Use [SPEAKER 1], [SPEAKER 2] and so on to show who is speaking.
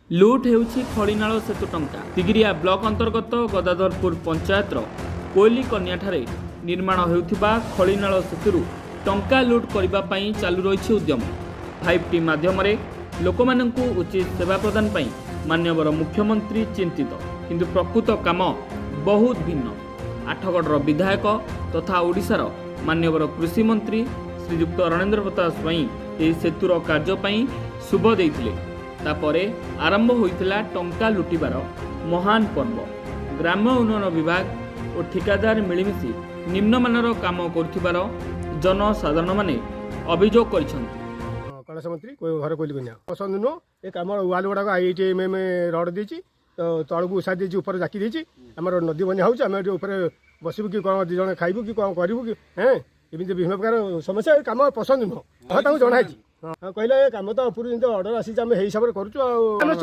[SPEAKER 1] लुट हेउछि खड़ीनाल सेतु टंका। तिगिरिया ब्लॉक अंतर्गत गदाधरपुर पंचायतर कोयली कन्याठारे निर्माण हेउथिबा खड़ीनाल सेतुरु टंका लुट करबा पई चालू रहिछि उद्यम। 5T माध्यम लोकमानंकु उचित सेवा प्रदान पई माननीय मुख्यमंत्री चिंतित, किंतु प्रकृत काम बहुत भिन्न। आठगढ़ विधायक तथा ओडिशार माननीय कृषि मंत्री श्रीयुक्त रणेंद्र प्रताप स्वाई ଏହି सेतुर कार्य पई शुभ देइथिले। तापरे आरंभ होइथिला टंका लुटिबार महान पर्व। ग्राम्य उन्नयन विभाग और ठिकादार मिलिमिशि निम्नमानर काम करुथिबार जनसाधारण माने अभियोग करिसंती।
[SPEAKER 2] कैलाश मंत्री घर कोइली कन्या पसंद नुह ए कम वाल गुड़ाक IITM रड देछि तलक उषा देछि ऊपर जाकी देछि आमर नदी बन्या होउछ आम ऊपर बसबु कि कौन दिजन खाइबु कि कौन करिबु कि एमती विभिन्न प्रकार समस्या कम पसंद नुह जनाई कहले कम तो पूरी ऑर्डर आसी हिसाब से करूँ।